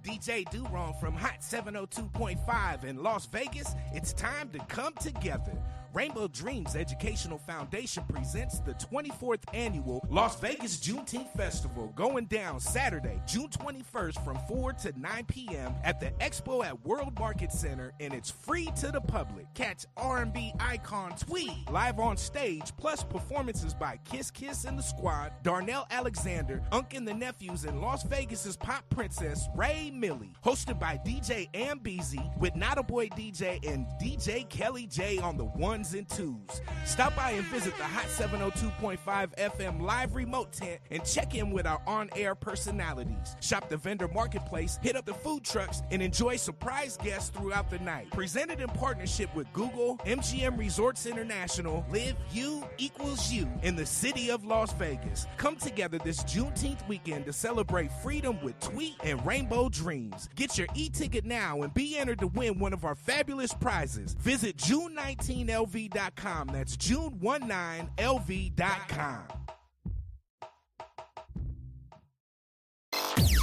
DJ Do-Wrong from Hot 702.5 in Las Vegas, it's time to come together. Rainbow Dreams Educational Foundation presents the 24th Annual Las Vegas Juneteenth Festival going down Saturday, June 21st from 4 to 9 p.m. at the Expo at World Market Center, and it's free to the public. Catch R&B icon Tweed live on stage, plus performances by Kiss Kiss and the Squad, Darnell Alexander, Unk and the Nephews, and Las Vegas's pop princess Ray Millie. Hosted by DJ Ambeezy with Not a Boy DJ and DJ Kelly J on the ones and twos. Stop by and visit the Hot 702.5 FM live remote tent and check in with our on-air personalities. Shop the vendor marketplace, hit up the food trucks, and enjoy surprise guests throughout the night. Presented in partnership with Google, MGM Resorts International, Live You Equals You in the city of Las Vegas. Come together this Juneteenth weekend to celebrate freedom with Tweet and Rainbow Dreams. Get your e-ticket now and be entered to win one of our fabulous prizes. Visit June19LV.com. That's June19LV.com.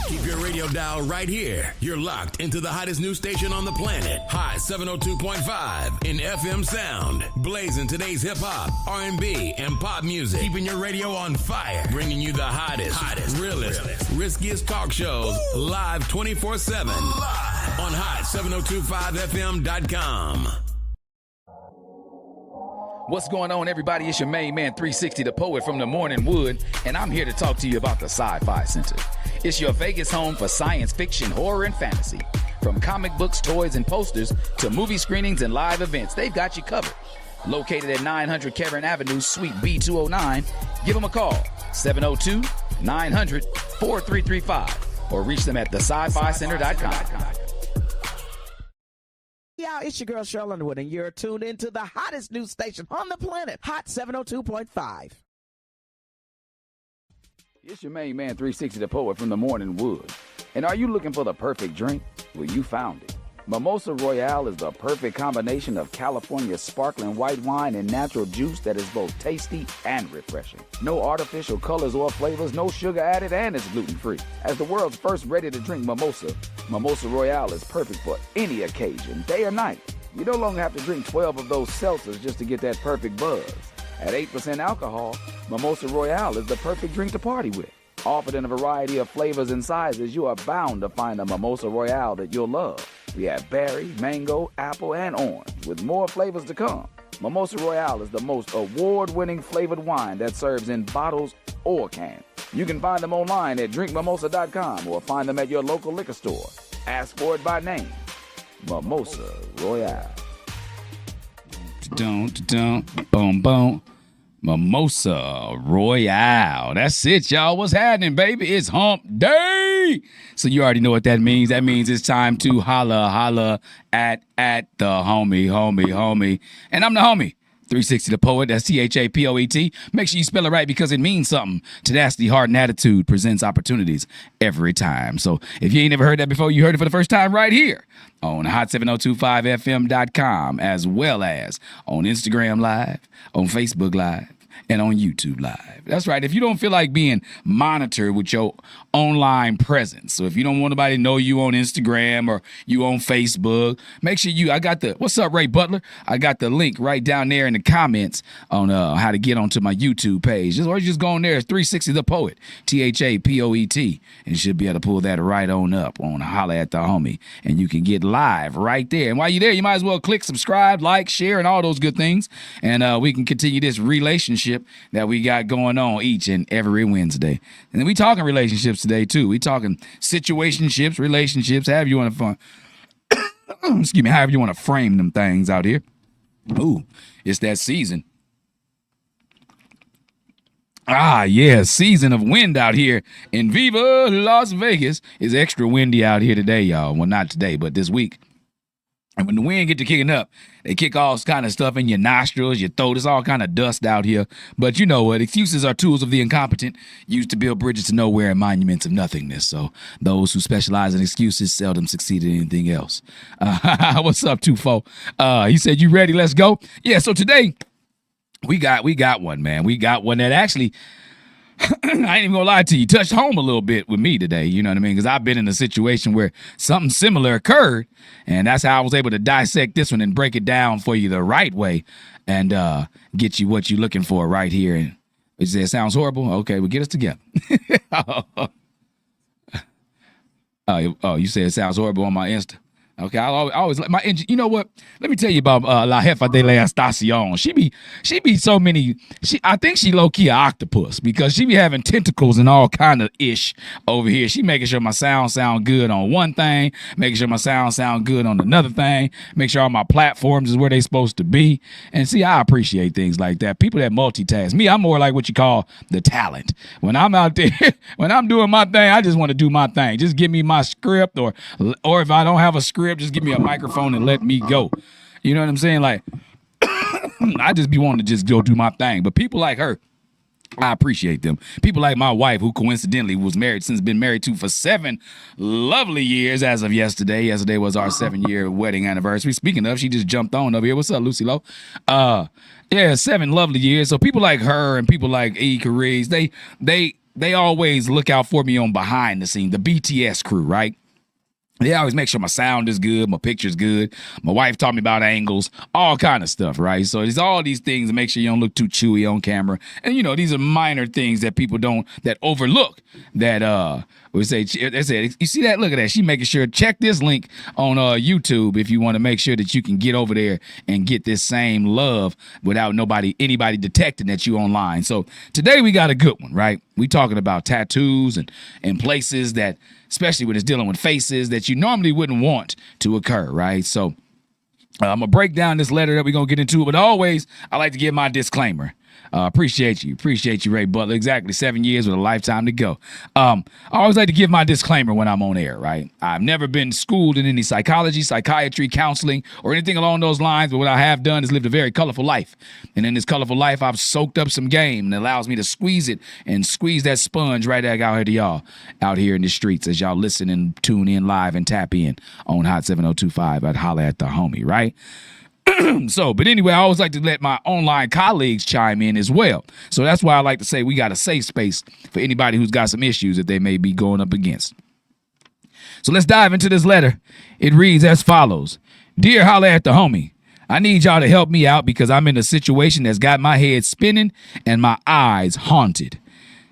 Keep your radio dial right here. You're locked into the hottest news station on the planet. Hot 702.5 in FM sound. Blazing today's hip-hop, R&B, and pop music. Keeping your radio on fire. Bringing you the hottest, realest, riskiest talk shows live 24/7. Live on hot7025fm.com. What's going on, everybody? It's your main man, 360, the poet from the Morning Wood, and I'm here to talk to you about the Sci-Fi Center. It's your Vegas home for science fiction, horror, and fantasy. From comic books, toys, and posters to movie screenings and live events, they've got you covered. Located at 900 Caron Avenue, Suite B209, give them a call, 702-900-4335, or reach them at thescificenter.com. Yeah, it's your girl Cheryl Underwood, and you're tuned into the hottest news station on the planet, Hot 702.5. It's your main man, 360, the poet from the Morning Wood. And are you looking for the perfect drink? Well, you found it. Mimosa Royale is the perfect combination of California's sparkling white wine and natural juice that is both tasty and refreshing. No artificial colors or flavors, no sugar added, and it's gluten-free. As the world's first ready-to-drink mimosa, Mimosa Royale is perfect for any occasion, day or night. You no longer have to drink 12 of those seltzers just to get that perfect buzz. At 8% alcohol, Mimosa Royale is the perfect drink to party with. Offered in a variety of flavors and sizes, you are bound to find a Mimosa Royale that you'll love. We have berry, mango, apple, and orange, with more flavors to come. Mimosa Royale is the most award-winning flavored wine that serves in bottles or cans. You can find them online at drinkmimosa.com or find them at your local liquor store. Ask for it by name. Mimosa Royale. Boom, boom. Mimosa Royale. That's it, y'all. What's happening, baby? It's hump day. So you already know what that means. That means it's time to holla at the homie. And I'm the homie. 360 the poet, that's THAPOET. Make sure you spell it right because it means something. Tenacity, heart, and attitude presents opportunities every time. So if you ain't never heard that before, you heard it for the first time right here on hot7025fm.com, as well as on Instagram Live, on Facebook Live, and on YouTube Live. That's right. If you don't feel like being monitored with your online presence, so if you don't want nobody to know you on Instagram or you on Facebook, make sure what's up, Ray Butler? I got the link right down there in the comments on how to get onto my YouTube page. Or just go on there. It's 360 the poet, THAPOET, and you should be able to pull that right on up on Holla at the Homie, and you can get live right there. And while you're there, you might as well click subscribe, like, share, and all those good things, and we can continue this relationship that we got going on each and every Wednesday. And we talking relationships today too. We talking situationships, relationships, however you want to excuse me, however you want to frame them things out here. Ooh, it's that season. Season of wind out here in Viva Las Vegas. It's extra windy out here today, y'all. Well, not today, but this week. And when the wind get to kicking up, they kick all kind of stuff in your nostrils, your throat. It's all kind of dust out here. But you know what? Excuses are tools of the incompetent, used to build bridges to nowhere and monuments of nothingness. So those who specialize in excuses seldom succeed in anything else. What's up, 2-4? He said, you ready? Let's go. Yeah, so today we got one, man. We got one that actually I ain't even gonna lie to you, touched home a little bit with me today, you know what I mean? Because I've been in a situation where something similar occurred, and that's how I was able to dissect this one and break it down for you the right way and get you what you're looking for right here. And you say it sounds horrible? Okay, well, get us together. Oh, you said it sounds horrible on my Insta. Okay, I always like my engine. You know what? Let me tell you about La Jefa de la Estacion. She be so many. I think she low key an octopus because she be having tentacles and all kind of ish over here. She making sure my sound good on one thing, making sure my sound good on another thing, make sure all my platforms is where they supposed to be. And see, I appreciate things like that. People that multitask. Me, I'm more like what you call the talent. When I'm out there, when I'm doing my thing, I just want to do my thing. Just give me my script, or if I don't have a script, just give me a microphone and let me go. You know what I'm saying? Like, I just be wanting to just go do my thing. But people like her, I appreciate them. People like my wife, who coincidentally been married to for 7 lovely years as of yesterday. Yesterday was our 7-year wedding anniversary. Speaking of, she just jumped on over here. What's up, Lucy Lowe? Yeah, 7 lovely years. So people like her and people like E. Cariz, they always look out for me on behind the scene, the BTS crew, right? They always make sure my sound is good, my picture's good. My wife taught me about angles, all kind of stuff, right? So there's all these things to make sure you don't look too chewy on camera. And, you know, these are minor things that people that overlook that, we say, they said, you see that? Look at that. She making sure, check this link on YouTube if you want to make sure that you can get over there and get this same love without anybody detecting that you online. So today we got a good one, right? We talking about tattoos and places that, especially when it's dealing with faces that you normally wouldn't want to occur, right? So I'm going to break down this letter that we're going to get into, but always I like to give my disclaimer. Appreciate you, Ray Butler. Exactly 7 years with a lifetime to go. I always like to give my disclaimer when I'm on air, right? I've never been schooled in any psychology, psychiatry, counseling, or anything along those lines, but what I have done is lived a very colorful life. And in this colorful life, I've soaked up some game, and it allows me to squeeze that sponge right back out here to y'all out here in the streets as y'all listen and tune in live and tap in on Hot 7025 at Holla at the Homie, right? But anyway, I always like to let my online colleagues chime in as well. So that's why I like to say we got a safe space for anybody who's got some issues that they may be going up against. So let's dive into this letter. It reads as follows. Dear Holla at the Homie, I need y'all to help me out because I'm in a situation that's got my head spinning and my eyes haunted.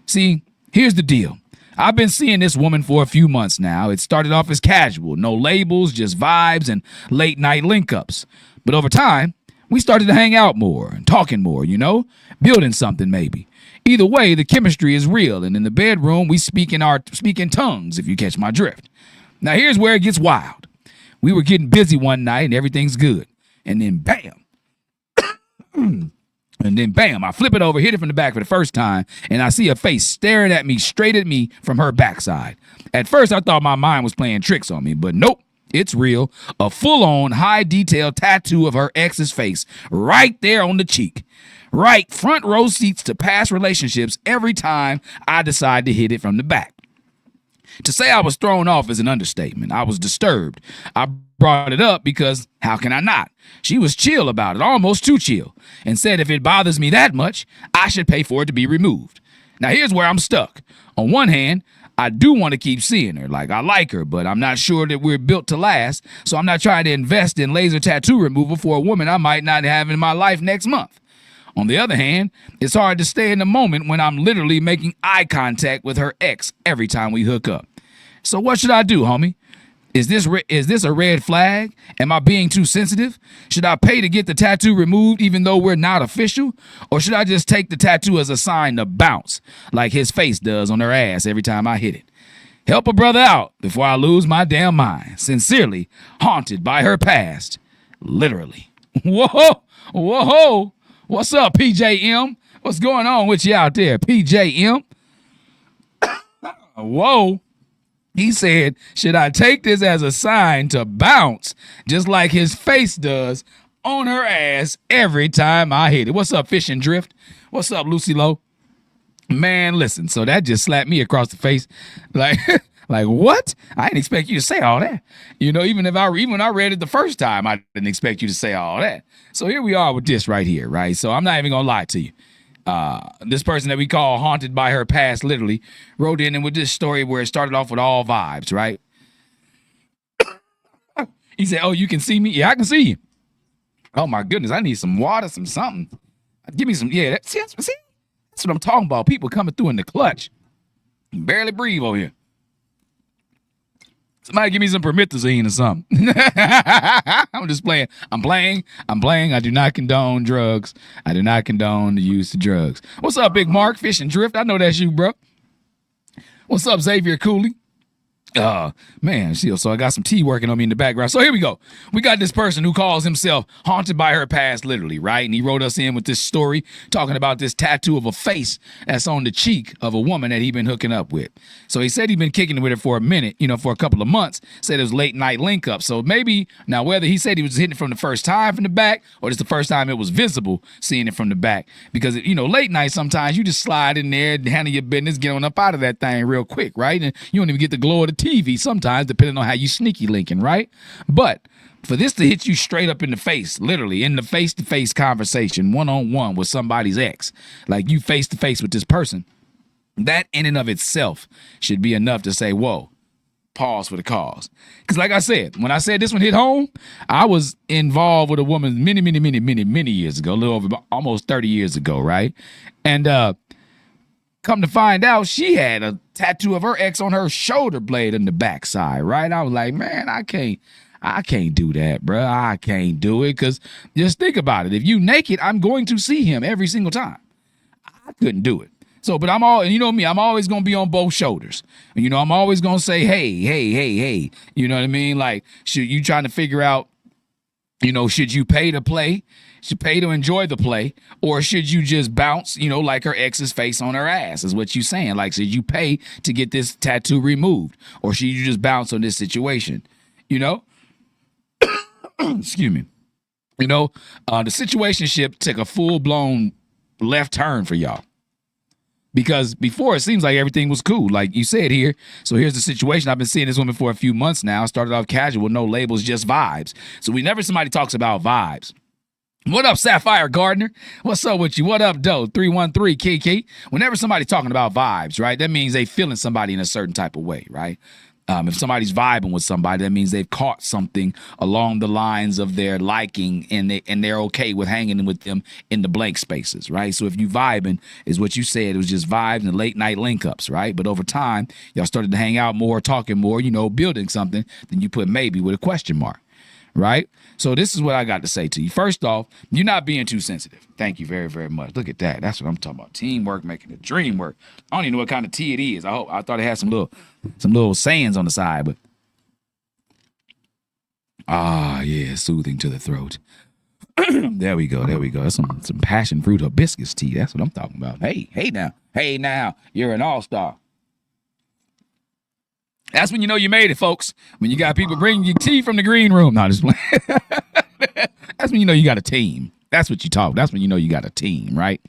See, here's the deal. I've been seeing this woman for a few months now. It started off as casual, no labels, just vibes and late night link-ups. But over time, we started to hang out more and talking more, you know, building something maybe. Either way, the chemistry is real, and in the bedroom, we speak in tongues, if you catch my drift. Now, here's where it gets wild. We were getting busy one night, and everything's good. And then bam. I flip it over, hit it from the back for the first time, and I see a face staring at me, straight at me from her backside. At first, I thought my mind was playing tricks on me, but nope. It's real. A full-on, high-detail tattoo of her ex's face right there on the cheek. Right, front row seats to past relationships every time I decide to hit it from the back. To say I was thrown off is an understatement. I was disturbed. I brought it up because how can I not? She was chill about it, almost too chill, and said if it bothers me that much, I should pay for it to be removed. Now here's where I'm stuck. On one hand, I do want to keep seeing her. Like, I like her, but I'm not sure that we're built to last, so I'm not trying to invest in laser tattoo removal for a woman I might not have in my life next month. On the other hand, it's hard to stay in the moment when I'm literally making eye contact with her ex every time we hook up. So what should I do, homie? Is this a red flag? Am I being too sensitive? Should I pay to get the tattoo removed even though we're not official? Or should I just take the tattoo as a sign to bounce like his face does on her ass every time I hit it? Help a brother out before I lose my damn mind. Sincerely, haunted by her past. Literally. Whoa, whoa. What's up, PJM? What's going on with you out there, PJM? Whoa. He said, should I take this as a sign to bounce just like his face does on her ass every time I hit it? What's up, Fish and Drift? What's up, Lucy Lowe? Man, listen, so that just slapped me across the face. Like what? I didn't expect you to say all that. You know, even when I read it the first time, I didn't expect you to say all that. So here we are with this right here, right? So I'm not even going to lie to you. This person that we call Haunted by Her Past literally wrote in and with this story where it started off with all vibes, right? He said, oh, you can see me? Yeah, I can see you. Oh, my goodness. I need some water, some something. Give me some. Yeah, that's what I'm talking about. People coming through in the clutch. Barely breathe over here. Somebody give me some promethazine or something. I'm just playing. I'm playing. I do not condone drugs. I do not condone the use of drugs. What's up, Big Mark? Fish and Drift. I know that's you, bro. What's up, Xavier Cooley? Man, so I got some tea working on me in the background. So here we go. We got this person who calls himself Haunted by Her Past, literally, right? And he wrote us in with this story talking about this tattoo of a face that's on the cheek of a woman that he been hooking up with. So he said he'd been kicking it with her for a minute, for a couple of months. Said it was late night link up. So maybe now whether he said he was hitting it from the first time from the back or just the first time it was visible seeing it from the back. Because, late night sometimes you just slide in there, handle your business, get on up out of that thing real quick, right? And you don't even get the glow of the TV sometimes, depending on how you sneaky linking, right? But for this to hit you straight up in the face, literally in the face-to-face conversation, one-on-one with somebody's ex, like you face-to-face with this person, that in and of itself should be enough to say, whoa, pause for the cause. Because like I said, when I said this one hit home, I was involved with a woman many years ago, a little over almost 30 years ago, right? And come to find out, she had a tattoo of her ex on her shoulder blade in the backside, right? I was like, man, I can't do that, bro. I can't do it, because just think about it. If you naked, I'm going to see him every single time. I couldn't do it. So, but I'm always going to be on both shoulders. I'm always going to say, hey. You know what I mean? Like, should you trying to figure out, should you pay to play? Should pay to enjoy the play, or should you just bounce, like her ex's face on her ass is what you saying. Like, should you pay to get this tattoo removed, or should you just bounce on this situation? Excuse me. The situationship took a full-blown left turn for y'all. Because before it seems like everything was cool, like you said here. So here's the situation. I've been seeing this woman for a few months now. Started off casual, no labels, just vibes. So whenever somebody talks about vibes, what up, Sapphire Gardner? What's up with you? What up, Doe? 313 Kiki. Whenever somebody's talking about vibes, right, that means they feeling somebody in a certain type of way, right? If somebody's vibing with somebody, that means they've caught something along the lines of their liking, and they're okay with hanging with them in the blank spaces, right? So if you vibing, is what you said, it was just vibes and late night link ups, right? But over time, y'all started to hang out more, talking more, building something. Then you put maybe with a question mark. Right? So this is what I got to say to you. First off, you're not being too sensitive. Thank you very, very much. Look at that. That's what I'm talking about. Teamwork, making the dream work. I don't even know what kind of tea it is. I thought it had some little sayings on the side, but yeah, soothing to the throat. There we go. That's some passion fruit hibiscus tea. That's what I'm talking about. Hey now, you're an all-star. That's when you know you made it, folks. When you got people bringing you tea from the green room. No, just playing. That's when you know you got a team. That's what you talk. That's when you know you got a team, right?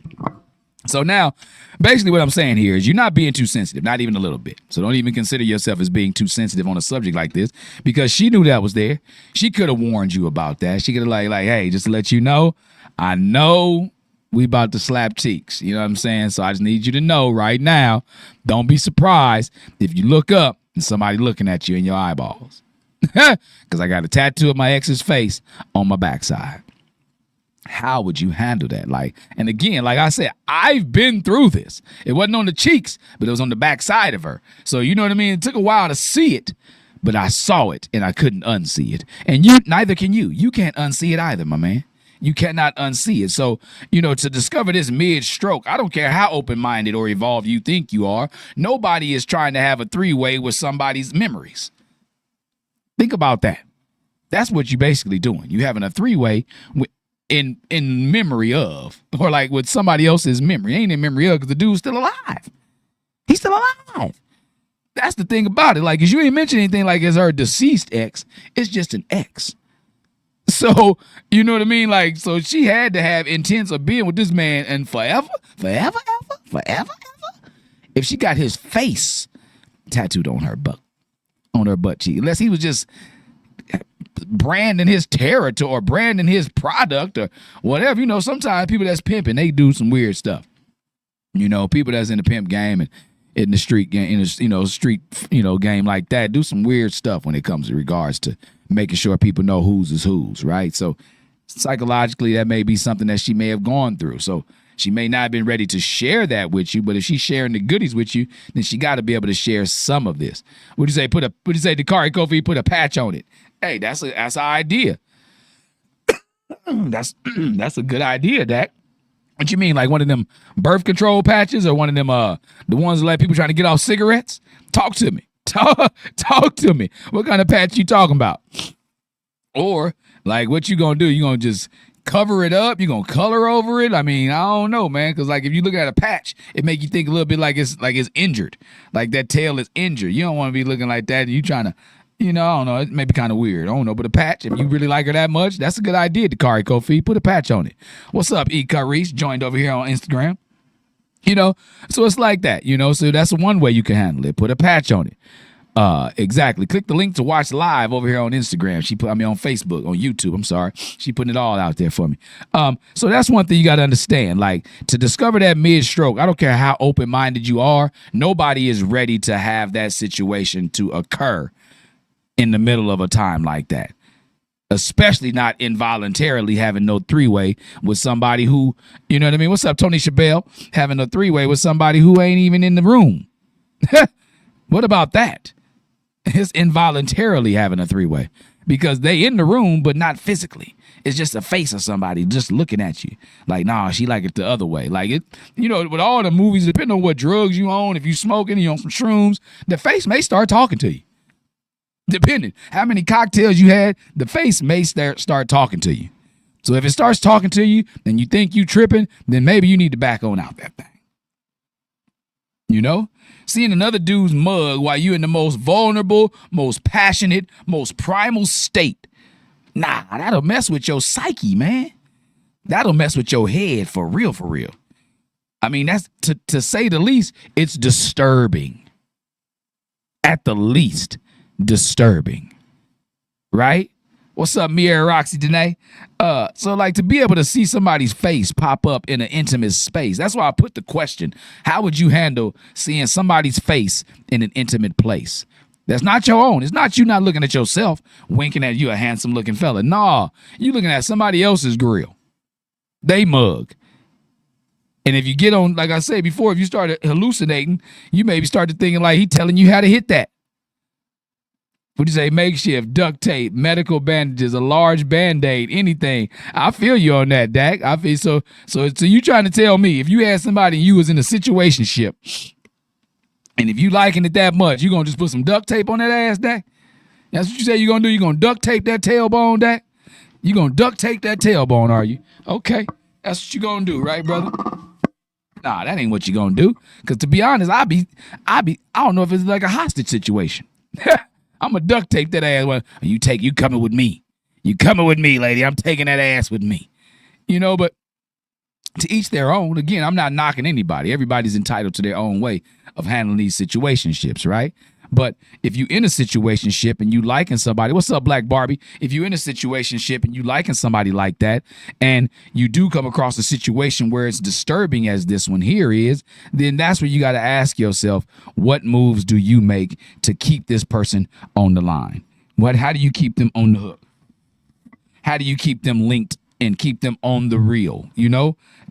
So now, basically what I'm saying here is you're not being too sensitive, not even a little bit. So don't even consider yourself as being too sensitive on a subject like this, because she knew that was there. She could have warned you about that. She could have like, hey, just to let you know, I know we about to slap cheeks. You know what I'm saying? So I just need you to know right now, don't be surprised if you look up and somebody looking at you in your eyeballs. Because I got a tattoo of my ex's face on my backside. How would you handle that? And again, like I said, I've been through this. It wasn't on the cheeks, but it was on the backside of her. So you know what I mean? It took a while to see it, but I saw it and I couldn't unsee it. And neither can you. You can't unsee it either, my man. You cannot unsee it. So, to discover this mid-stroke, I don't care how open-minded or evolved you think you are, nobody is trying to have a three-way with somebody's memories. Think about that. That's what you're basically doing. You're having a three-way in memory of, or like with somebody else's memory. Ain't in memory of, because the dude's still alive. He's still alive. That's the thing about it. Because you ain't mentioned anything like it's her deceased ex. It's just an ex. So, you know what I mean? So she had to have intents of being with this man and forever. If she got his face tattooed on her butt cheek, unless he was just branding his territory or branding his product or whatever. Sometimes people that's pimping, they do some weird stuff. People that's in the pimp game and in the street game, game like that, do some weird stuff when it comes to regards to making sure people know whose is whose, right? So psychologically, that may be something that she may have gone through. So she may not have been ready to share that with you, but if she's sharing the goodies with you, then she got to be able to share some of this. What do you say? Dakari Kofi, put a patch on it. Hey, that's an idea. That's a good idea, Dak. What you mean, like one of them birth control patches or one of them the ones that let people trying to get off cigarettes? Talk to me. Talk to me. What kind of patch you talking about? Or like what you gonna do? You gonna just cover it up? You gonna color over it? I mean, I don't know, man. Because like if you look at a patch, it make you think a little bit like it's injured, like that tail is injured. You don't want to be looking like that. And you trying to. I don't know. It may be kind of weird. I don't know. But a patch, if you really like her that much, that's a good idea, Dakari Kofi. Put a patch on it. What's up, E. Carice? Joined over here on Instagram. So it's like that, So that's one way you can handle it. Put a patch on it. Exactly. Click the link to watch live over here on Instagram. On Facebook, on YouTube. I'm sorry. She putting it all out there for me. So that's one thing you got to understand. Like, to discover that mid-stroke, I don't care how open-minded you are, nobody is ready to have that situation to occur in the middle of a time like that, especially not involuntarily having no three-way with somebody who, you know what I mean? What's up, Tony Chabelle? Having a three-way with somebody who ain't even in the room. What about that? It's involuntarily having a three-way because they in the room, but not physically. It's just a face of somebody just looking at you. Like, nah, she like it the other way. Like it, with all the movies, depending on what drugs you own, if you smoking, you on some shrooms, the face may start talking to you. Depending how many cocktails you had, the face may start talking to you. So if it starts talking to you and you think you tripping, then maybe you need to back on out that thing. Seeing another dude's mug while you in the most vulnerable, most passionate, most primal state. Nah, that'll mess with your psyche, man. That'll mess with your head for real, for real. I mean, that's to say the least, it's disturbing. At the least. Disturbing, right? What's up, Mia Roxy Danae? So like to be able to see somebody's face pop up in an intimate space. That's why I put the question: how would you handle seeing somebody's face in an intimate place? That's not your own. It's not you not looking at yourself, winking at you, a handsome looking fella. Nah, you looking at somebody else's grill. They mug. And if you get on, like I said before, if you start hallucinating, you maybe start to thinking like he telling you how to hit that. What do you say? Makeshift, duct tape, medical bandages, a large Band-Aid, anything. I feel you on that, Dak. I feel so you trying to tell me if you had somebody and you was in a situationship, and if you liking it that much, you gonna just put some duct tape on that ass, Dak? That's what you say you're gonna do? You gonna duct tape that tailbone, Dak? You gonna duct tape that tailbone, are you? Okay. That's what you gonna do, right, brother? Nah, that ain't what you gonna do. Cause to be honest, I don't know if it's like a hostage situation. I'm gonna duct tape that ass. Well, you coming with me. You coming with me, lady. I'm taking that ass with me. But to each their own. Again, I'm not knocking anybody. Everybody's entitled to their own way of handling these situationships, right? But if you in a situationship and you liking somebody, what's up, Black Barbie? If you in a situationship and you liking somebody like that, and you do come across a situation where it's disturbing as this one here is, then that's where you got to ask yourself, what moves do you make to keep this person on the line? How do you keep them on the hook? How do you keep them linked and keep them on the reel,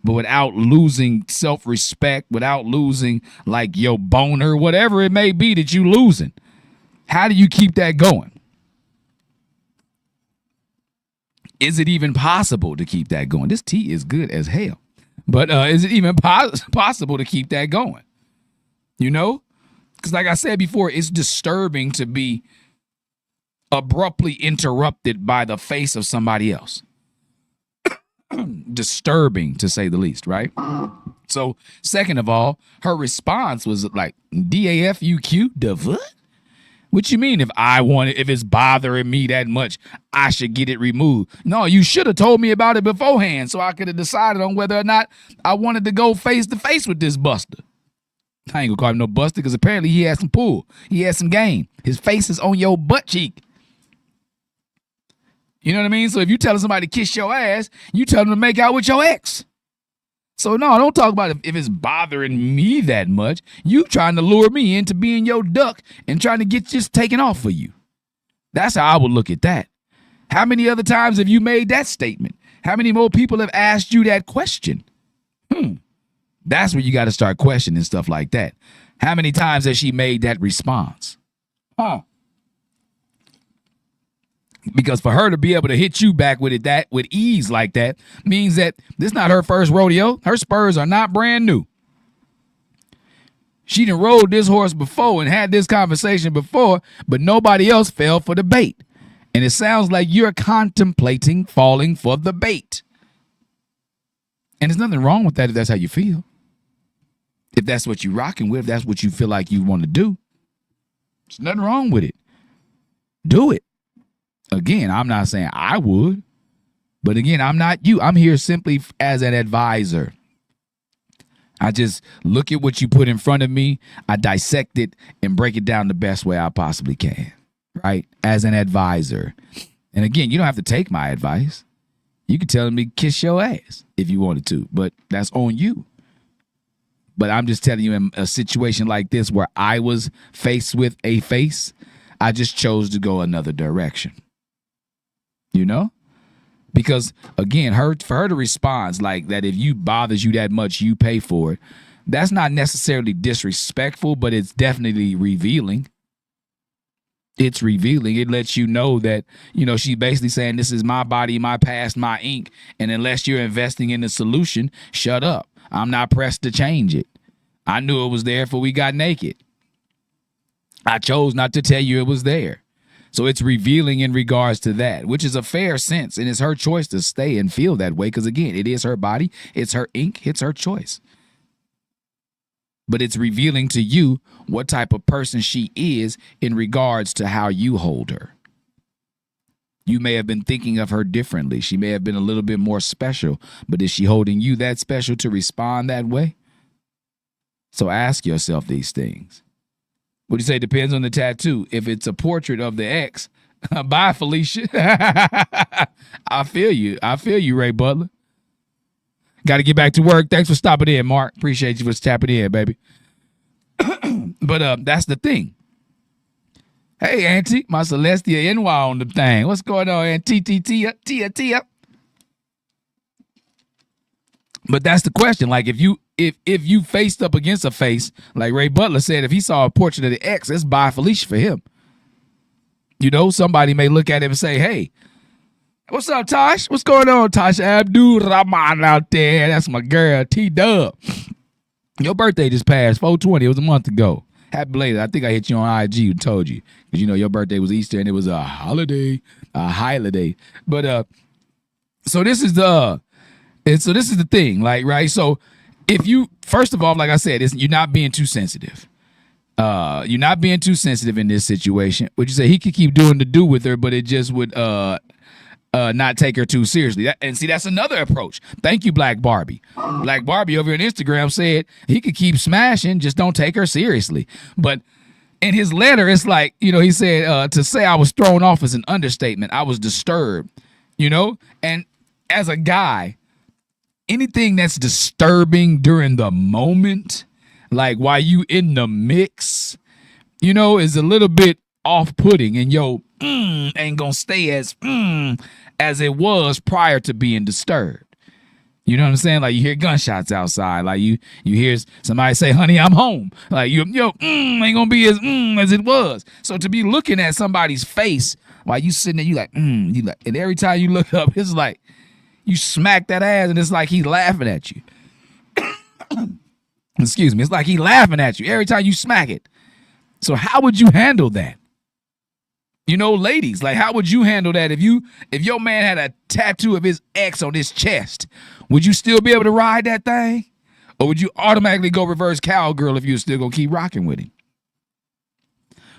but without losing self-respect, without losing like your boner, whatever it may be that you losing? How do you keep that going? Is it even possible to keep that going? This tea is good as hell, but is it even possible to keep that going? Because like I said before, it's disturbing to be abruptly interrupted by the face of somebody else. Disturbing, to say the least, right? So, second of all, her response was like, DAFUQ, the what? What you mean if it's bothering me that much, I should get it removed? No, you should have told me about it beforehand so I could have decided on whether or not I wanted to go face to face with this buster. I ain't gonna call him no buster because apparently he has some pull. He has some game. His face is on your butt cheek. You know what I mean? So if you telling somebody to kiss your ass, you tell them to make out with your ex. So no, don't talk about if it's bothering me that much. You trying to lure me into being your duck and trying to get just taken off for you. That's how I would look at that. How many other times have you made that statement? How many more people have asked you that question? That's where you got to start questioning stuff like that. How many times has she made that response? Because for her to be able to hit you back with ease like that means that this is not her first rodeo. Her spurs are not brand new. She done rode this horse before and had this conversation before, but nobody else fell for the bait. And it sounds like you're contemplating falling for the bait. And there's nothing wrong with that if that's how you feel. If that's what you're rocking with, if that's what you feel like you want to do, there's nothing wrong with it. Do it. Again, I'm not saying I would, but again, I'm not you. I'm here simply as an advisor. I just look at what you put in front of me, I dissect it and break it down the best way I possibly can, right? As an advisor. And again, you don't have to take my advice. You could tell me kiss your ass if you wanted to, but that's on you. But I'm just telling you, in a situation like this where I was faced with a face, I just chose to go another direction. You know? Because, again, for her to respond like that, if you bothers you that much, you pay for it. That's not necessarily disrespectful, but it's definitely revealing. It's revealing. It lets you know that, she's basically saying this is my body, my past, my ink. And unless you're investing in the solution, shut up. I'm not pressed to change it. I knew it was there before we got naked. I chose not to tell you it was there. So it's revealing in regards to that, which is a fair sense. And it's her choice to stay and feel that way. Because, again, it is her body. It's her ink. It's her choice. But it's revealing to you what type of person she is in regards to how you hold her. You may have been thinking of her differently. She may have been a little bit more special. But is she holding you that special to respond that way? So ask yourself these things. What do you say? Depends on the tattoo. If it's a portrait of the ex, bye, Felicia. I feel you, Ray Butler. Got to get back to work. Thanks for stopping in, Mark. Appreciate you for tapping in, baby. But that's the thing. Hey, Auntie, my Celestia NY on the thing. What's going on, Auntie? Tia. But that's the question. Like, if you faced up against a face, like Ray Butler said, if he saw a portrait of the ex, it's bye Felicia for him. Somebody may look at him and say, hey, what's up, Tosh? What's going on, Tosh Abdul Rahman out there? That's my girl, T-Dub. Your birthday just passed, 4/20. It was a month ago. Happy belated. I think I hit you on IG and told you. Because, your birthday was Easter and it was a holiday. But, so this is the thing, like, right? So if you, first of all, like I said, you're not being too sensitive. You're not being too sensitive in this situation. Would you say he could keep doing the do with her, but it just would not take her too seriously? And see, that's another approach. Thank you, Black Barbie. Black Barbie over on Instagram said he could keep smashing, just don't take her seriously. But in his letter, it's like, he said, to say I was thrown off is an understatement. I was disturbed, and as a guy, anything that's disturbing during the moment, like while you in the mix, is a little bit off-putting, and ain't gonna stay as it was prior to being disturbed. You know what I'm saying? Like, you hear gunshots outside, like you hear somebody say, honey, I'm home. Like, ain't gonna be as it was. So to be looking at somebody's face while you sitting there, you like, and every time you look up, it's like, you smack that ass and it's like he's laughing at you. Excuse me. It's like he's laughing at you every time you smack it. So how would you handle that? Ladies, like, how would you handle that if your man had a tattoo of his ex on his chest? Would you still be able to ride that thing? Or would you automatically go reverse cowgirl if you were still going to keep rocking with him?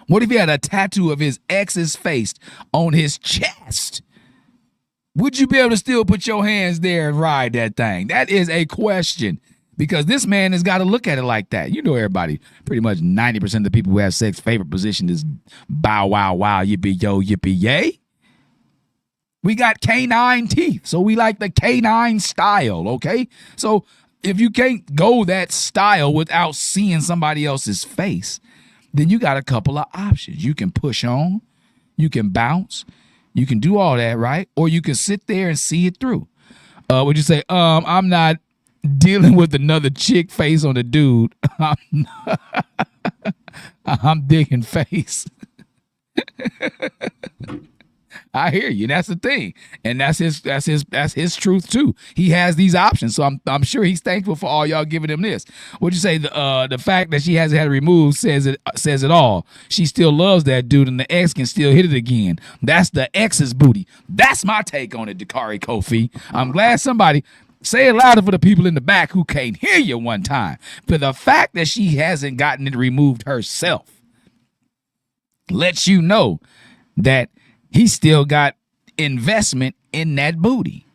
What if he had a tattoo of his ex's face on his chest? Would you be able to still put your hands there and ride that thing? That is a question, because this man has got to look at it like that. Everybody, pretty much 90% of the people who have sex, favorite position is bow, wow, wow, yippee, yo, yippee, yay. We got canine teeth, so we like the canine style, okay? So if you can't go that style without seeing somebody else's face, then you got a couple of options. You can push on, you can bounce, you can do all that, right? Or you can sit there and see it through. Would you say, I'm not dealing with another chick face on a dude. I'm digging face. I hear you. That's the thing, and that's his truth too. He has these options, so I'm sure he's thankful for all y'all giving him this. Would you say the fact that she hasn't had it removed says it all? She still loves that dude, and the ex can still hit it again. That's the ex's booty. That's my take on it, Dakari Kofi. I'm glad somebody. Say it louder for the people in the back who can't hear you one time. For the fact that she hasn't gotten it removed herself lets you know that he still got investment in that booty.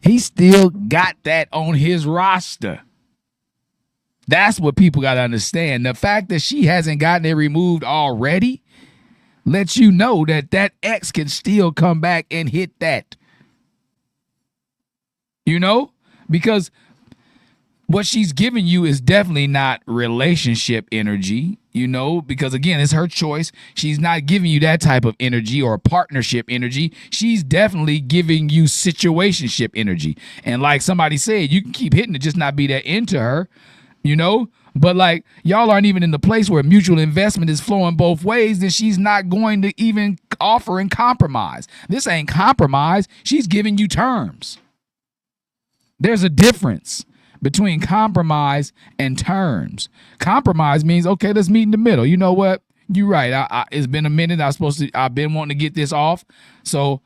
He still got that on his roster. That's what people got to understand. The fact that she hasn't gotten it removed already lets you know that that ex can still come back and hit that. You know, because what she's giving you is definitely not relationship energy, you know, because again, it's her choice. She's not giving you that type of energy or partnership energy. She's definitely giving you situationship energy. And like somebody said, you can keep hitting it, just not be that into her, you know. But like y'all aren't even in the place where mutual investment is flowing both ways, then she's not going to even offer and compromise. This ain't compromise. She's giving you terms. There's a difference between compromise and terms. Compromise means, okay, let's meet in the middle. You know what? You're right. It's been a minute. I've been wanting to get this off. So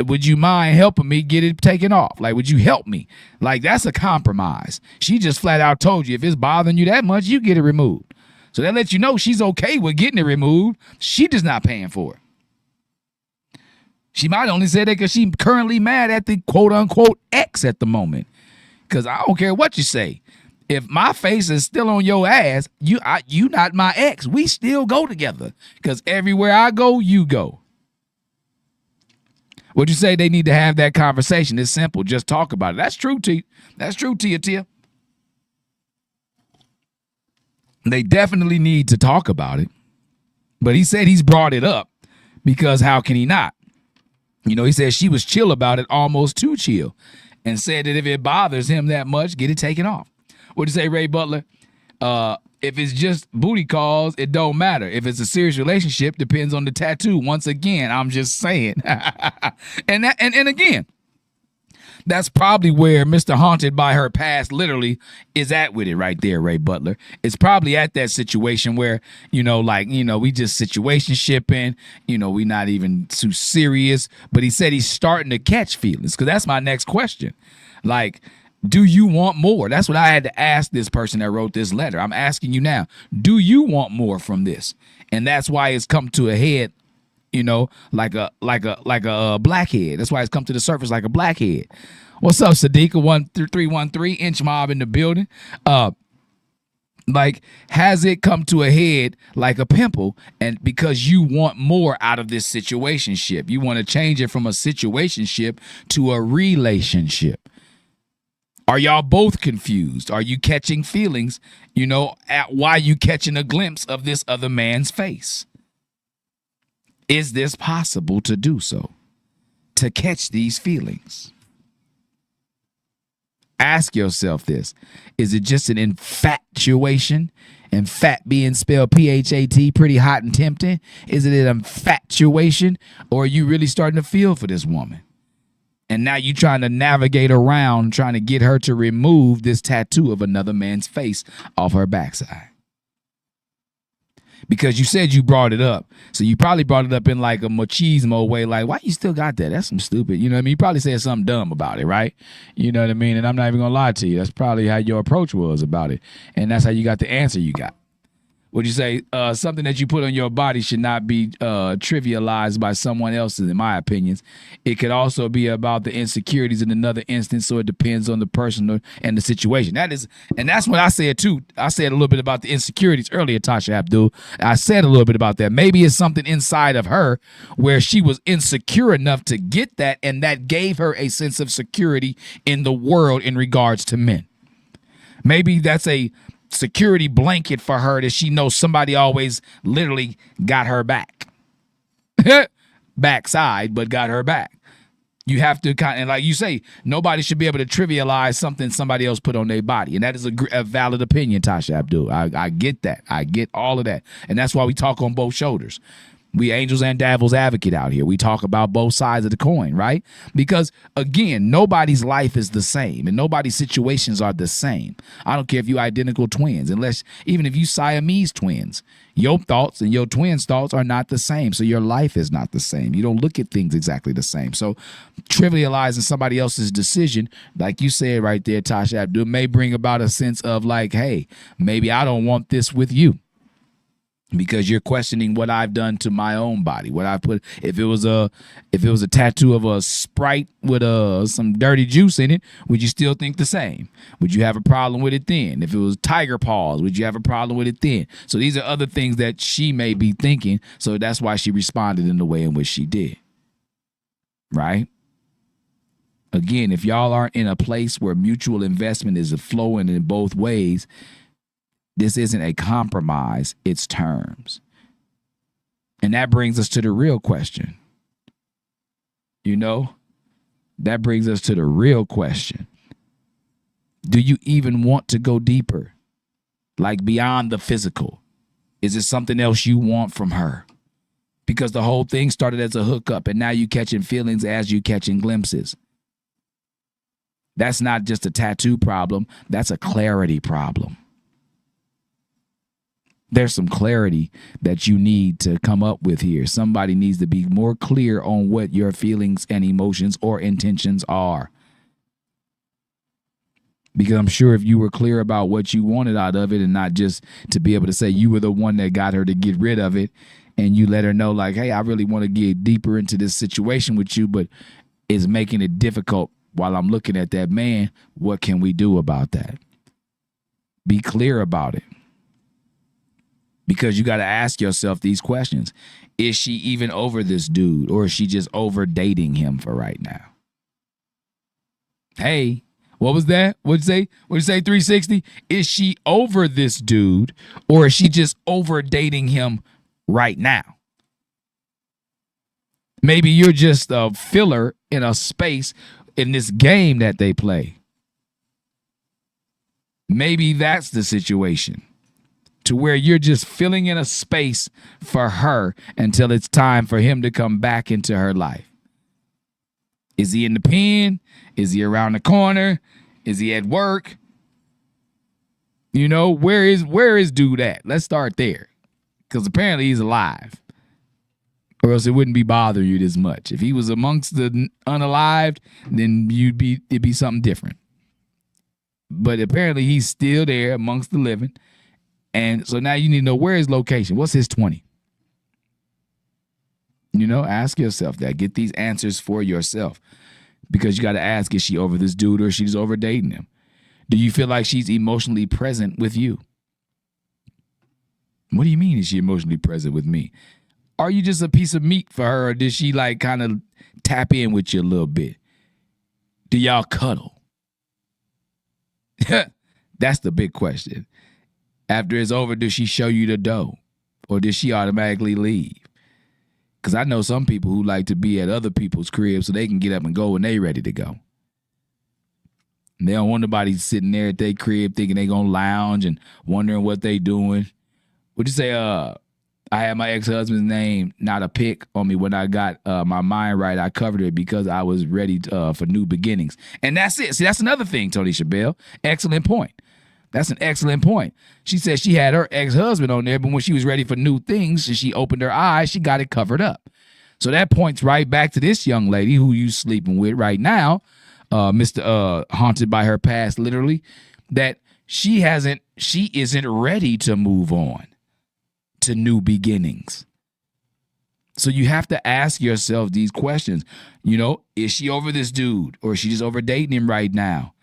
would you mind helping me get it taken off? Like, would you help me? Like, that's a compromise. She just flat out told you if it's bothering you that much, you get it removed. So that lets you know she's okay with getting it removed. She just not paying for it. She might only say that because she's currently mad at the quote-unquote ex at the moment. Because I don't care what you say. If my face is still on your ass, you not my ex. We still go together. Because everywhere I go, you go. Would you say they need to have that conversation? It's simple. Just talk about it. That's true, T. That's true, Tia. They definitely need to talk about it. But he said he's brought it up because how can he not? You know, he said she was chill about it, almost too chill, and said that if it bothers him that much, get it taken off. What'd you say, Ray Butler? If it's just booty calls, it don't matter. If it's a serious relationship, depends on the tattoo. Once again, I'm just saying. and again, that's probably where Mr. Haunted by Her Past literally is at with it right there, Ray Butler. It's probably at that situation where, you know, like, you know, we just situation shipping, you know, we not even too serious. But he said he's starting to catch feelings, because that's my next question. Like, do you want more? That's what I had to ask this person that wrote this letter. I'm asking you now, do you want more from this? And that's why it's come to a head, you know, like a blackhead. That's why it's come to the surface like a blackhead. What's up, Sadiqa 1313 Inch Mob in the building? Like, has it come to a head like a pimple, and because you want more out of this situationship, you want to change it from a situationship to a relationship? Are y'all both confused? Are you catching feelings, you know, why you catching a glimpse of this other man's face? Is this possible to do so? To catch these feelings? Ask yourself this. Is it just an infatuation? And fat being spelled P-H-A-T, pretty hot and tempting? Is it an infatuation? Or are you really starting to feel for this woman? And now you're trying to navigate around, trying to get her to remove this tattoo of another man's face off her backside. Because you said you brought it up. So you probably brought it up in like a machismo way, like, why you still got that? That's some stupid. You know what I mean? You probably said something dumb about it, right? You know what I mean? And I'm not even going to lie to you. That's probably how your approach was about it. And that's how you got the answer you got. Would you say something that you put on your body should not be trivialized by someone else's, in my opinions? It could also be about the insecurities in another instance, so it depends on the person and the situation. And that's what I said too. I said a little bit about the insecurities earlier, Tasha Abdul. I said a little bit about that. Maybe it's something inside of her where she was insecure enough to get that, and that gave her a sense of security in the world in regards to men. Maybe that's a security blanket for her that she knows somebody always literally got her back. Backside, but got her back. You have to kind of, like you say, nobody should be able to trivialize something somebody else put on their body. And that is a valid opinion, Tasha Abdul. I get that. I get all of that. And that's why we talk on both shoulders. We angels and devils advocate out here. We talk about both sides of the coin, right? Because, again, nobody's life is the same and nobody's situations are the same. I don't care if you identical twins, even if you Siamese twins, your thoughts and your twins' thoughts are not the same. So your life is not the same. You don't look at things exactly the same. So trivializing somebody else's decision, like you said right there, Tasha Abdul, may bring about a sense of like, hey, maybe I don't want this with you. Because you're questioning what I've done to my own body, what I put. If it was a tattoo of a Sprite with some dirty juice in it, would you still think the same? Would you have a problem with it then? If it was tiger paws, would you have a problem with it then? So these are other things that she may be thinking. So that's why she responded in the way in which she did. Right? Again, if y'all aren't in a place where mutual investment is flowing in both ways, this isn't a compromise, it's terms. And that brings us to the real question. That brings us to the real question. Do you even want to go deeper? Like beyond the physical? Is it something else you want from her? Because the whole thing started as a hookup and now you catching feelings as you catching glimpses. That's not just a tattoo problem, that's a clarity problem. There's some clarity that you need to come up with here. Somebody needs to be more clear on what your feelings and emotions or intentions are. Because I'm sure if you were clear about what you wanted out of it and not just to be able to say you were the one that got her to get rid of it and you let her know like, hey, I really want to get deeper into this situation with you, but it's making it difficult while I'm looking at that man. What can we do about that? Be clear about it. Because you got to ask yourself these questions. Is she even over this dude or is she just over dating him for right now? Hey, what was that? What'd you say, 360? Is she over this dude or is she just over dating him right now? Maybe you're just a filler in a space in this game that they play. Maybe that's the situation. To where you're just filling in a space for her until it's time for him to come back into her life. Is he in the pen? Is he around the corner? Is he at work? Where is dude at? Let's start there. Because apparently he's alive. Or else it wouldn't be bothering you this much. If he was amongst the unalived, then it'd be something different. But apparently he's still there amongst the living. And so now you need to know where his location. What's his 20? Ask yourself that. Get these answers for yourself. Because you got to ask, is she over this dude or she's over dating him? Do you feel like she's emotionally present with you? What do you mean is she emotionally present with me? Are you just a piece of meat for her or did she like kind of tap in with you a little bit? Do y'all cuddle? That's the big question. After it's over, does she show you the dough? Or does she automatically leave? Because I know some people who like to be at other people's cribs so they can get up and go when they ready to go. And they don't want nobody sitting there at their crib thinking they going to lounge and wondering what they doing. Would you say, I had my ex-husband's name, not a pick on me when I got my mind right. I covered it because I was ready for new beginnings. And that's it. See, that's another thing, Tony Chabelle. Excellent point. That's an excellent point. She said she had her ex-husband on there, but when she was ready for new things and she opened her eyes, she got it covered up. So that points right back to this young lady who you sleeping with right now, Mr. Haunted by her past, literally, that she isn't ready to move on to new beginnings. So you have to ask yourself these questions. Is she over this dude or is she just over dating him right now?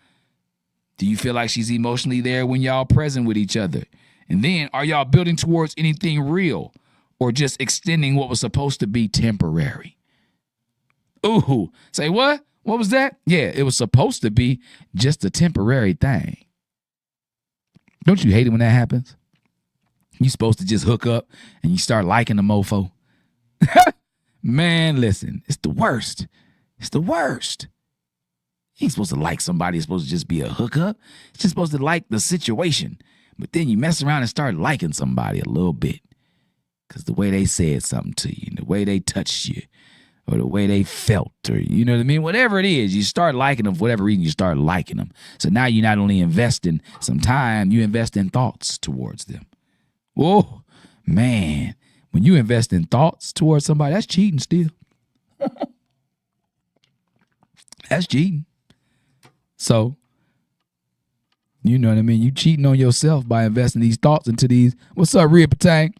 Do you feel like she's emotionally there when y'all present with each other? And then are y'all building towards anything real or just extending what was supposed to be temporary? Ooh, say what? What was that? Yeah, it was supposed to be just a temporary thing. Don't you hate it when that happens? You supposed to just hook up and you start liking the mofo. Man, listen, it's the worst. It's the worst. You ain't supposed to like somebody. It's supposed to just be a hookup. It's just supposed to like the situation. But then you mess around and start liking somebody a little bit. Because the way they said something to you, and the way they touched you, or the way they felt, or you know what I mean? Whatever it is, you start liking them for whatever reason, you start liking them. So now you not only invest in some time, you invest in thoughts towards them. Whoa, man. When you invest in thoughts towards somebody, that's cheating still. That's cheating. So, you know what I mean? You cheating on yourself by investing these thoughts into these. What's up, Rhea Patang?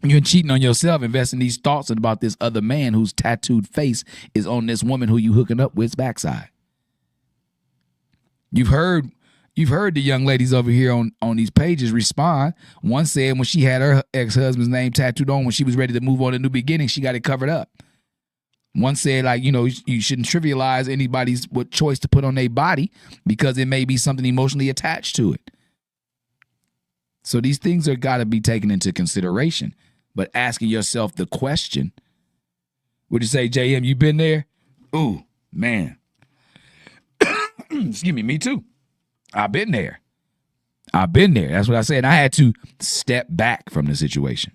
You're cheating on yourself, investing these thoughts about this other man whose tattooed face is on this woman who you hooking up with's backside. You've heard the young ladies over here on these pages respond. One said when she had her ex-husband's name tattooed on when she was ready to move on to new beginning, she got it covered up. One said, like, you know, you shouldn't trivialize anybody's choice to put on their body because it may be something emotionally attached to it. So these things are got to be taken into consideration. But asking yourself the question, would you say, JM, you been there? Ooh, man. Excuse me too. I've been there. That's what I said. And I had to step back from the situation.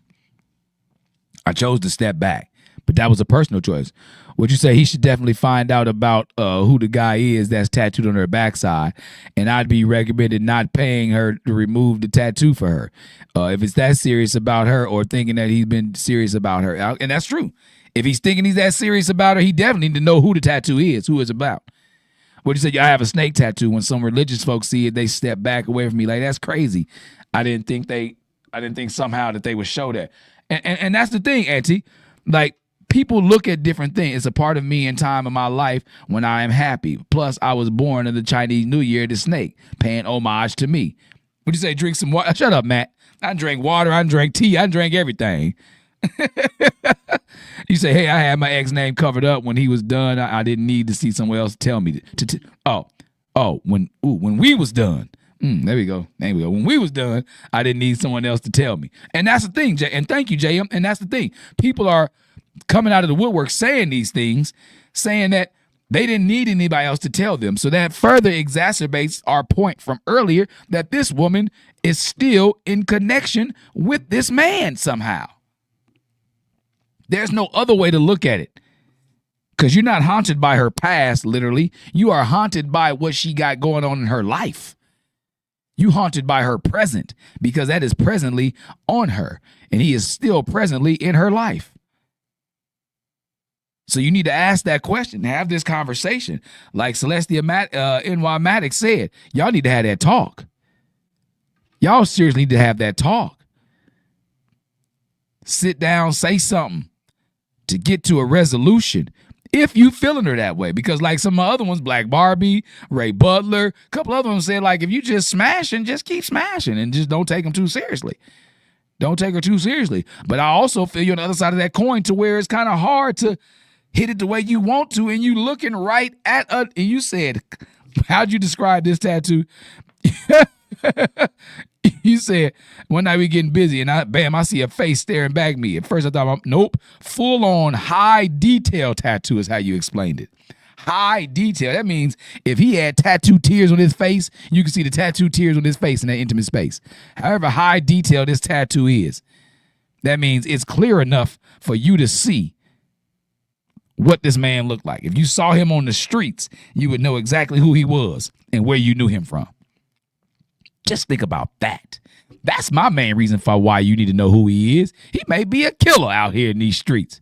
I chose to step back, but that was a personal choice. Would you say he should definitely find out about who the guy is that's tattooed on her backside, and I'd be recommended not paying her to remove the tattoo for her if it's that serious about her or thinking that he's been serious about her. And that's true. If he's thinking he's that serious about her, he definitely need to know who the tattoo is, who it's about. Would you say, I have a snake tattoo? When some religious folks see it, they step back away from me like, that's crazy. I didn't think somehow that they would show that. And that's the thing, Auntie. Like, people look at different things. It's a part of me and time of my life when I am happy. Plus, I was born in the Chinese New Year, the snake, paying homage to me. Would you say drink some water? Shut up, Matt. I drank water. I drank tea. I drank everything. You say, hey, I had my ex name covered up when he was done. I didn't need to see someone else tell me. When we was done. There we go. When we was done, I didn't need someone else to tell me. And that's the thing, and thank you, JM. And that's the thing. People are coming out of the woodwork saying these things, saying that they didn't need anybody else to tell them. So that further exacerbates our point from earlier that this woman is still in connection with this man somehow. There's no other way to look at it. Because you're not haunted by her past, literally. You are haunted by what she got going on in her life. You haunted by her present because that is presently on her. And he is still presently in her life. So you need to ask that question, have this conversation. Like Celestia NY Maddox said, y'all need to have that talk. Y'all seriously need to have that talk. Sit down, say something to get to a resolution. If you feeling her that way, because like some of the other ones, Black Barbie, Ray Butler, a couple other ones said, like, if you just smashing, just keep smashing and just don't take them too seriously. Don't take her too seriously. But I also feel you on the other side of that coin to where it's kind of hard to hit it the way you want to, and you looking right at and you said, how'd you describe this tattoo? You said, one night we getting busy and I see a face staring back at me. At first I thought, nope, full on high detail tattoo is how you explained it. High detail. That means if he had tattoo tears on his face, you can see the tattoo tears on his face in that intimate space. However high detail this tattoo is, that means it's clear enough for you to see what this man looked like. If you saw him on the streets, you would know exactly who he was and where you knew him from. Just think about that. That's my main reason for why you need to know who he is. He may be a killer out here in these streets.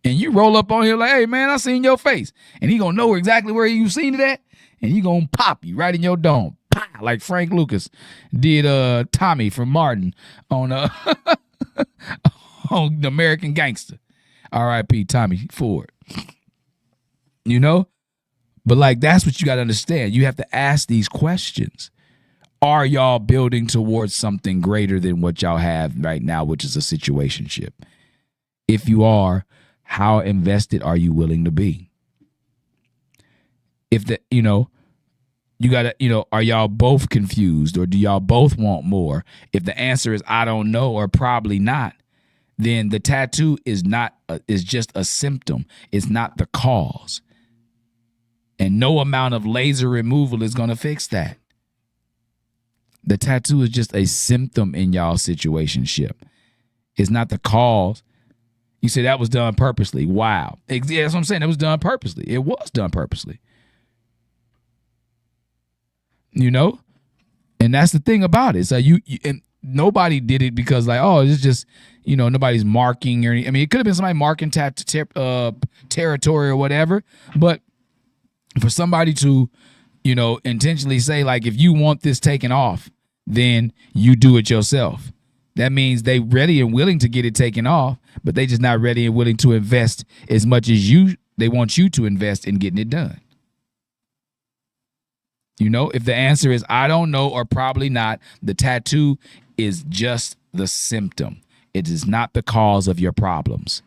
And you roll up on him like, hey, man, I seen your face. And he gonna know exactly where you seen it at. And he gonna pop you right in your dome. Pow, like Frank Lucas did Tommy from Martin on on The American Gangster. R.I.P. Tommy Ford. You know? But like, that's what you got to understand. You have to ask these questions. Are y'all building towards something greater than what y'all have right now, which is a situationship? If you are, how invested are you willing to be? If the, you got to, are y'all both confused, or do y'all both want more? If the answer is I don't know or probably not, then the tattoo is just a symptom. It's not the cause. And no amount of laser removal is going to fix that. The tattoo is just a symptom in y'all situationship. It's not the cause. You say that was done purposely. Wow. Yeah, that's what I'm saying. It was done purposely. It was done purposely. And that's the thing about it. So and nobody did it because like, oh, it's just, nobody's marking or anything. I mean, it could have been somebody marking territory or whatever. But for somebody to, intentionally say like, if you want this taken off, then you do it yourself. That means they ready and willing to get it taken off, but they just not ready and willing to invest as much as they want you to invest in getting it done. If the answer is I don't know or probably not, the tattoo is just the symptom. It is not the cause of your problems.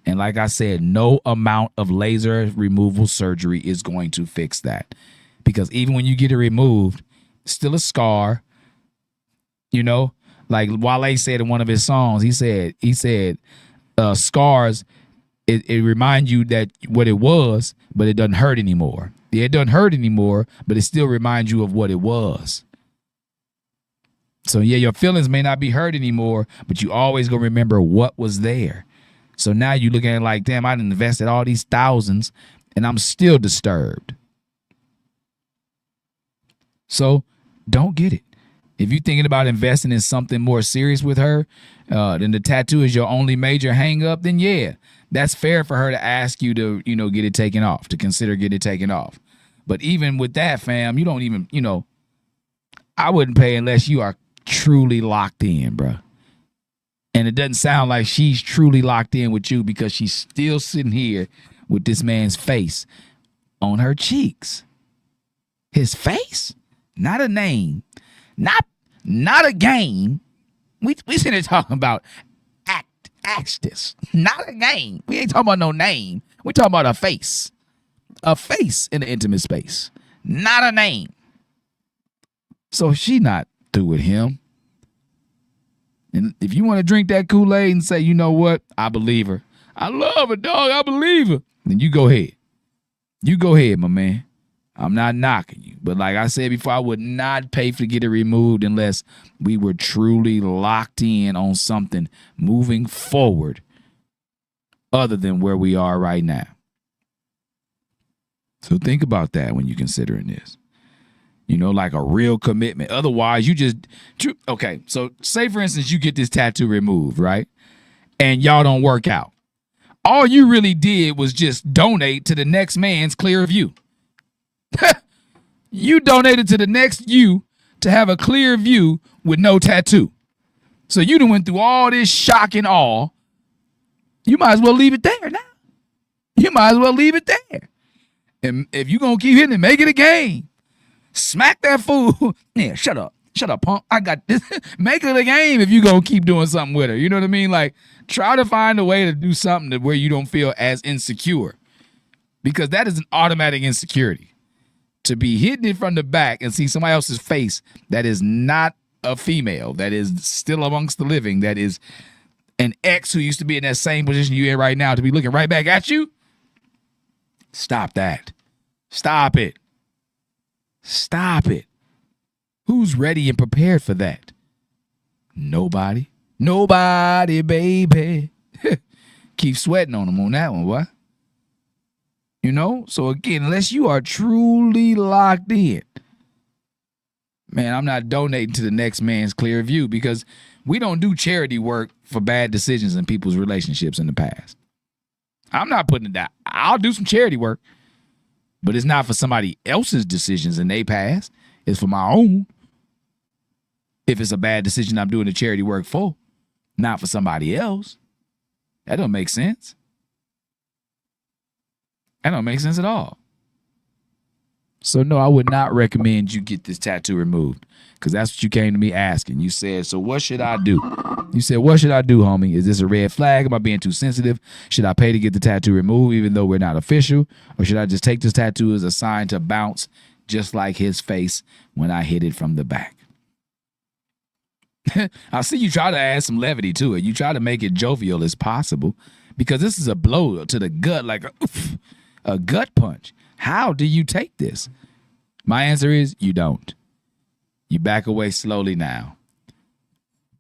And like I said, no amount of laser removal surgery is going to fix that. Because even when you get it removed, it's still a scar. Like Wale said in one of his songs, he said, scars, it reminds you that what it was, but it doesn't hurt anymore. Yeah, it doesn't hurt anymore, but it still reminds you of what it was. So yeah, your feelings may not be hurt anymore, but you always gonna remember what was there. So now you looking at it like, damn, I invested all these thousands and I'm still disturbed. So don't get it. If you're thinking about investing in something more serious with her, then the tattoo is your only major hang up, then yeah, that's fair for her to ask you to, get it taken off, to consider getting it taken off. But even with that, fam, you don't even, I wouldn't pay unless you are truly locked in, bruh. And it doesn't sound like she's truly locked in with you because she's still sitting here with this man's face on her cheeks. His face? Not a name. Not a game. We sitting here talking about actors. Not a game. We ain't talking about no name. We talking about a face. A face in the intimate space. Not a name. So she not through with him. And if you want to drink that Kool-Aid and say, you know what? I believe her. I love her, dog. I believe her. Then you go ahead. You go ahead, my man. I'm not knocking you. But like I said before, I would not pay to get it removed unless we were truly locked in on something moving forward other than where we are right now. So think about that when you're considering this. Like a real commitment. Otherwise, you just... Okay, so say, for instance, you get this tattoo removed, right? And y'all don't work out. All you really did was just donate to the next man's clear view. You donated to the next you to have a clear view with no tattoo. So you done went through all this shock and awe. You might as well leave it there now. You might as well leave it there. And if you're going to keep hitting it, make it a game. Smack that fool. Yeah, shut up. Shut up, punk. I got this. Make it a game if you're going to keep doing something with her. You know what I mean? Like, try to find a way to do something to where you don't feel as insecure. Because that is an automatic insecurity. To be hidden from the back and see somebody else's face that is not a female, that is still amongst the living, that is an ex who used to be in that same position you're in right now, to be looking right back at you. Stop that. Stop it. Stop it. Who's ready and prepared for that? Nobody. Nobody, baby. Keep sweating on them on that one, what? So again, unless you are truly locked in, man, I'm not donating to the next man's clear view because we don't do charity work for bad decisions in people's relationships in the past. I'm not putting it down. I'll do some charity work, but it's not for somebody else's decisions in their past. It's for my own. If it's a bad decision I'm doing the charity work for, not for somebody else. That don't make sense. That don't make sense at all. So no, I would not recommend you get this tattoo removed because that's what you came to me asking. You said, so what should I do? You said, what should I do, homie? Is this a red flag? Am I being too sensitive? Should I pay to get the tattoo removed even though we're not official? Or should I just take this tattoo as a sign to bounce just like his face when I hit it from the back. I see you try to add some levity to it. You try to make it jovial as possible because this is a blow to the gut, like a gut punch. How do you take this? My answer is you don't. You back away slowly now.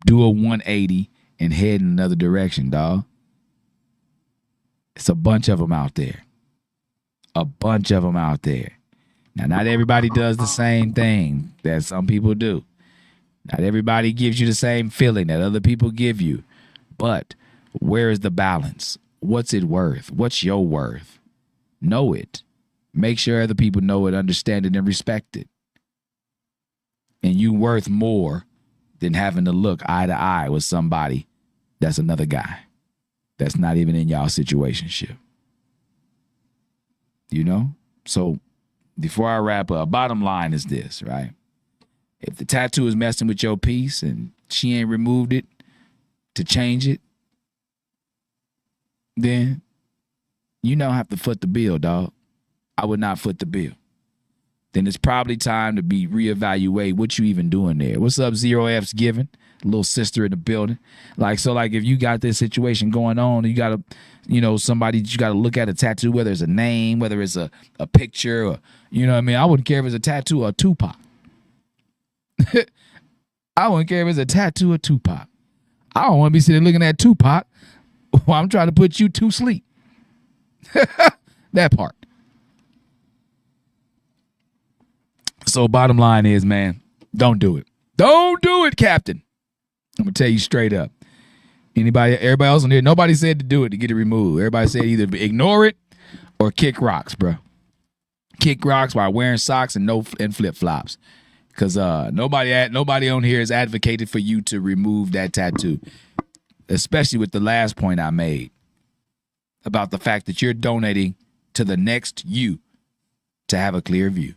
Do a 180 and head in another direction, dog. It's a bunch of them out there. A bunch of them out there. Now, not everybody does the same thing that some people do. Not everybody gives you the same feeling that other people give you. But where is the balance? What's it worth? What's your worth? Know it. Make sure other people know it, understand it, and respect it. And you worth more than having to look eye to eye with somebody that's another guy that's not even in y'all situationship. You know? So before I wrap up, bottom line is this, right? If the tattoo is messing with your piece and she ain't removed it to change it, then you don't have to foot the bill, dog. I would not foot the bill. Then it's probably time to be reevaluate what you even doing there. What's up, Zero F's giving? Little sister in the building. Like, so like if you got this situation going on, you got to, you know, somebody, you got to look at a tattoo, whether it's a name, whether it's a picture, or, you know what I mean? I wouldn't care if it's a tattoo or a Tupac. I wouldn't care if it's a tattoo or Tupac. I don't want to be sitting looking at Tupac while I'm trying to put you to sleep. That part. So bottom line is, man, don't do it. Don't do it, Captain. I'm going to tell you straight up. Everybody else on here, nobody said to do it to get it removed. Everybody said either ignore it or kick rocks, bro. Kick rocks while wearing socks and flip-flops. Because nobody on here has advocated for you to remove that tattoo, especially with the last point I made about the fact that you're donating to the next you to have a clear view.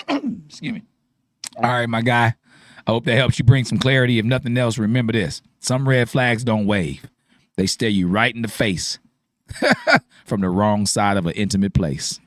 Excuse me. All right, my guy. I hope that helps you bring some clarity. If nothing else, remember this. Some red flags don't wave. They stare you right in the face from the wrong side of an intimate place.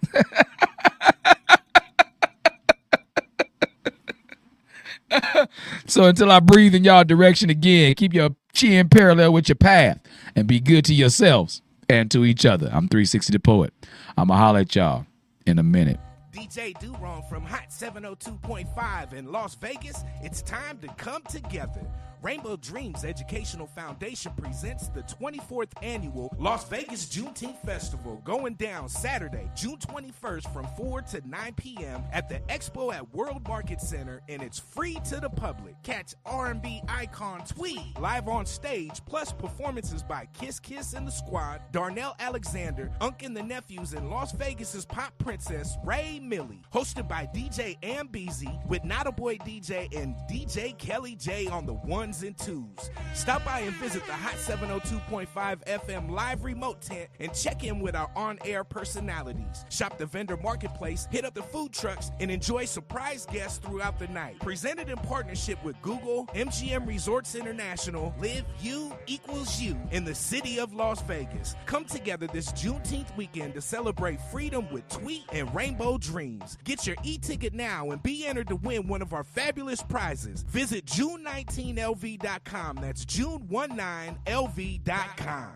So until I breathe in y'all direction again, keep your chin parallel with your path and be good to yourselves and to each other. I'm 360 the Poet. I'm going to holler at y'all in a minute. DJ Durong from Hot 702.5 in Las Vegas. It's time to come together. Rainbow Dreams Educational Foundation presents the 24th annual Las Vegas Juneteenth Festival, going down Saturday, June 21st from 4 to 9 p.m. at the Expo at World Market Center, and it's free to the public. Catch R&B icon Tweet live on stage, plus performances by Kiss Kiss and the Squad, Darnell Alexander, Unk and the Nephews, and Las Vegas's pop princess Ray Millie. Hosted by DJ Ambeezy with Not a Boy DJ and DJ Kelly J on the ones and twos. Stop by and visit the Hot 702.5 FM live remote tent and check in with our on-air personalities. Shop the vendor marketplace, hit up the food trucks, and enjoy surprise guests throughout the night. Presented in partnership with Google, MGM Resorts International, Live You Equals You in the city of Las Vegas. Come together this Juneteenth weekend to celebrate freedom with Tweet and Rainbow Dreams. Get your e-ticket now and be entered to win one of our fabulous prizes. Visit June19LV.com. That's June19LV.com.